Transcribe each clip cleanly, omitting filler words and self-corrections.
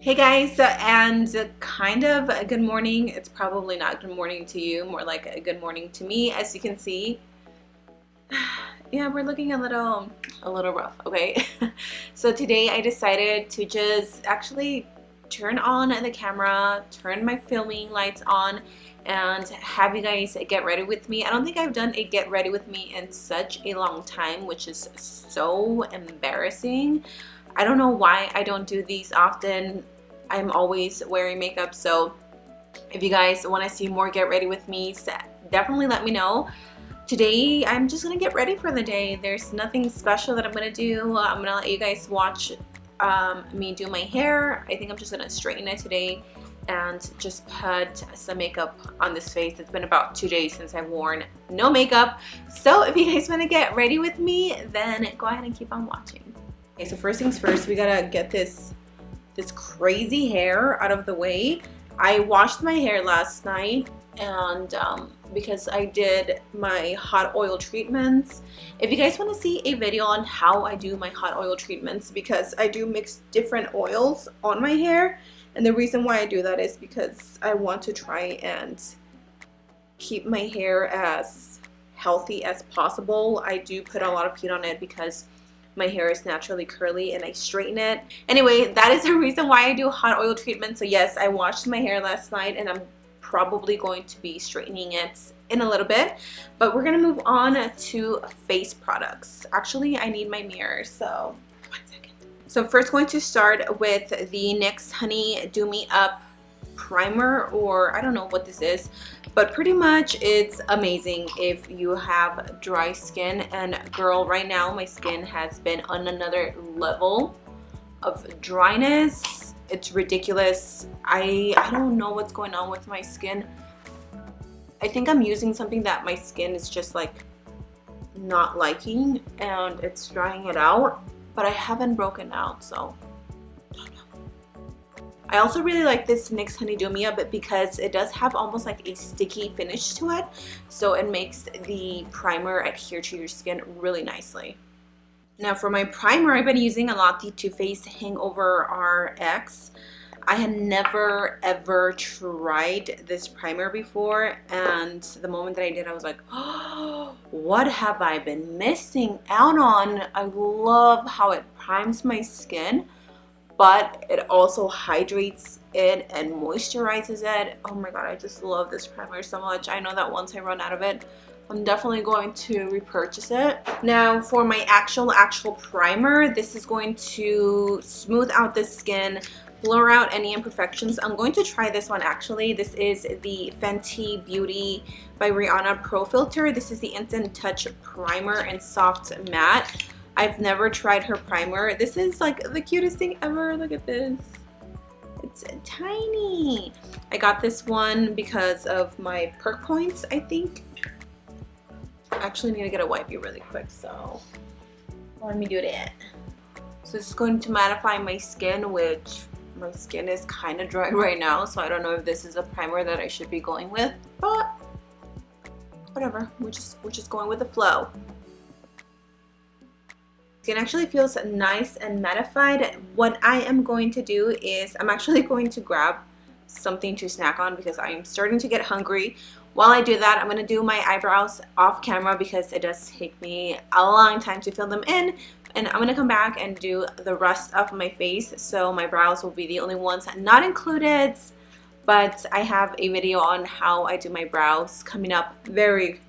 Hey guys, and kind of a good morning. It's probably not good morning to you, more like a good morning to me. As you can see, yeah, we're looking a little rough, okay? So today I decided to just actually turn on the camera, turn my filming lights on, and have you guys get ready with me. I don't think I've done a get ready with me in such a long time, which is so embarrassing. I don't know why I don't do these often. I'm always wearing makeup, so if you guys want to see more get ready with me, definitely let me know. Today I'm just gonna get ready for the day. There's nothing special that I'm gonna do. I'm gonna let you guys watch me do my hair. I think I'm just gonna straighten it today and just put some makeup on this face. It's been about 2 days since I've worn no makeup, so if you guys want to get ready with me, then go ahead and keep on watching. Okay, so first things first, we gotta get this crazy hair out of the way. I washed my hair last night, and because I did my hot oil treatments. If you guys want to see a video on how I do my hot oil treatments, because I do mix different oils on my hair, and the reason why I do that is because I want to try and keep my hair as healthy as possible. I do put a lot of heat on it because my hair is naturally curly and I straighten it. Anyway, that is the reason why I do hot oil treatment. So yes, I washed my hair last night and I'm probably going to be straightening it in a little bit. But we're gonna move on to face products. Actually, I need my mirror, so 1 second. So first going to start with the NYX Honey Do Me Up primer, or I don't know what this is, but pretty much it's amazing if you have dry skin. And girl, right now my skin has been on another level of dryness. It's ridiculous. I don't know what's going on with my skin. I think I'm using something that my skin is just like not liking, and it's drying it out, but I haven't broken out, so I also really like this NYX Honey Do Me Up because it does have almost like a sticky finish to it, so it makes the primer adhere to your skin really nicely. Now for my primer, I've been using a lot the Too Faced Hangover RX. I had never ever tried this primer before, and the moment that I did, I was like, oh, what have I been missing out on? I love how it primes my skin, but it also hydrates it and moisturizes it. Oh my god, I just love this primer so much. I know that once I run out of it, I'm definitely going to repurchase it. Now for my actual primer, this is going to smooth out the skin, blur out any imperfections. I'm going to try this one actually. This is the Fenty Beauty by Rihanna Pro Filter. This is the Instant Touch Primer in Soft Matte. I've never tried her primer. This is like the cutest thing ever. Look at this. It's tiny. I got this one because of my perk points, I think. I actually need to get a wipey really quick, so let me do that. So this is going to mattify my skin, which my skin is kind of dry right now, so I don't know if this is a primer that I should be going with, but whatever. We're just going with the flow. Skin actually feels nice and mattified. What I am going to do is I'm actually going to grab something to snack on because I'm starting to get hungry. While I do that, I'm going to do my eyebrows off camera because it does take me a long time to fill them in, and I'm going to come back and do the rest of my face. So my brows will be the only ones not included, but I have a video on how I do my brows coming up very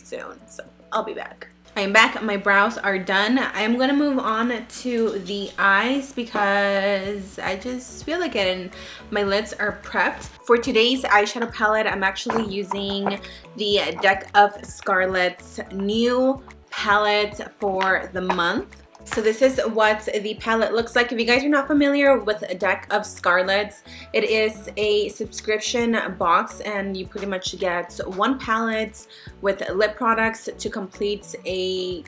soon, so I'll be back. I am back. My brows are done. I am going to move on to the eyes because I just feel like it and my lids are prepped. For today's eyeshadow palette, I'm actually using the Deck of Scarlet's new palette for the month. So this is what the palette looks like. If you guys are not familiar with a Deck of Scarlet's, it is a subscription box, and you pretty much get one palette with lip products to complete a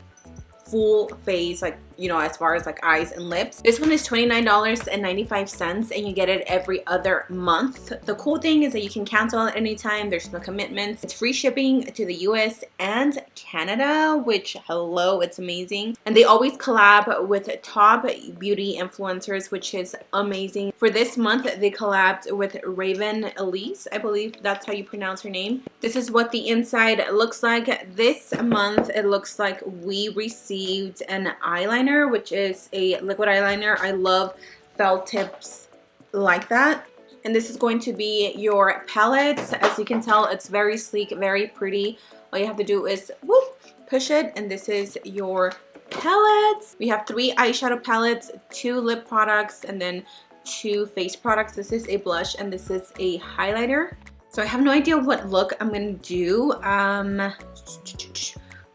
full face, like you know, as far as like eyes and lips. This one is $29.95 and you get it every other month. The cool thing is that you can cancel at any time. There's no commitments. It's free shipping to the US and Canada, which, hello, it's amazing. And they always collab with top beauty influencers, which is amazing. For this month, they collabed with Raven Elise. I believe that's how you pronounce her name. This is what the inside looks like. This month, it looks like we received an eyeliner, which is a liquid eyeliner. I love felt tips like that. And this is going to be your palette. As you can tell, it's very sleek, very pretty. All you have to do is whoop, push it, and this is your palettes. We have 3 eyeshadow palettes, 2 lip products, and then 2 face products. This is a blush and this is a highlighter. So I have no idea what look I'm gonna do.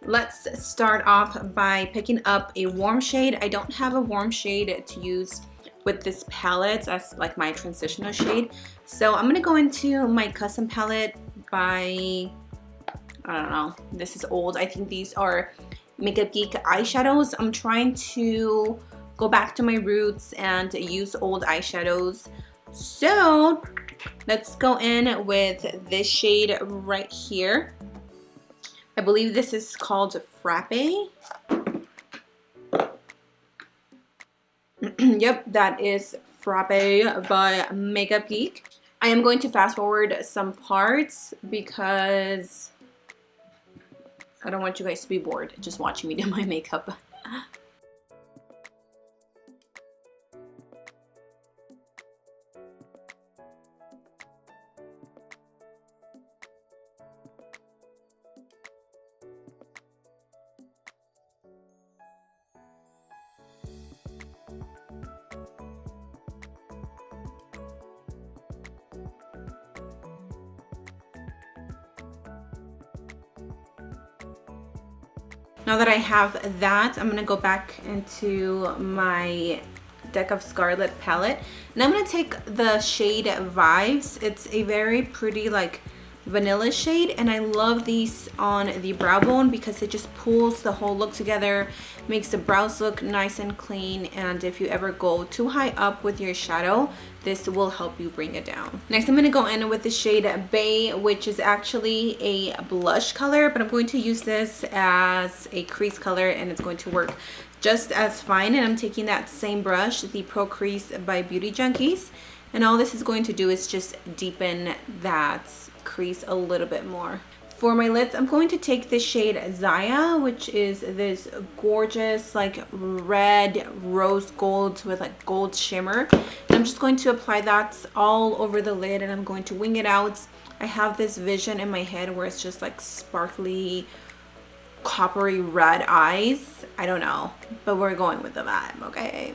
Let's start off by picking up a warm shade. I don't have a warm shade to use with this palette as like my transitional shade. So I'm gonna go into my custom palette by, I don't know, this is old. I think these are Makeup Geek eyeshadows. I'm trying to go back to my roots and use old eyeshadows. So let's go in with this shade right here. I believe this is called Frappe. Yep, that is Frappe by Makeup Geek. I am going to fast forward some parts because I don't want you guys to be bored just watching me do my makeup. Now that I have that, I'm gonna go back into my Deck of Scarlet palette, and I'm gonna take the shade Vibes. It's a very pretty like vanilla shade, and I love these on the brow bone because it just pulls the whole look together, makes the brows look nice and clean, and if you ever go too high up with your shadow, this will help you bring it down. Next, I'm going to go in with the shade Bay, which is actually a blush color, but I'm going to use this as a crease color and it's going to work just as fine. And I'm taking that same brush, the Pro Crease by Beauty Junkies, and all this is going to do is just deepen that crease a little bit more. For my lids, I'm going to take the shade Zaya, which is this gorgeous like red rose gold with like gold shimmer. And I'm just going to apply that all over the lid and I'm going to wing it out. I have this vision in my head where it's just like sparkly, coppery red eyes. I don't know, but we're going with the vibe, okay?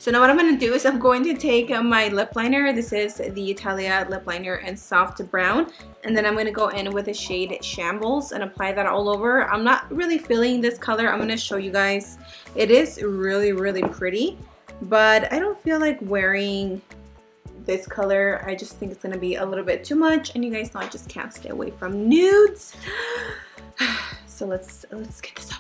So now what I'm going to do is I'm going to take my lip liner. This is the Italia lip liner in soft brown. And then I'm going to go in with the shade Shambles and apply that all over. I'm not really feeling this color. I'm going to show you guys. It is really, really pretty. But I don't feel like wearing this color. I just think it's going to be a little bit too much. And you guys know I just can't stay away from nudes. So let's get this over.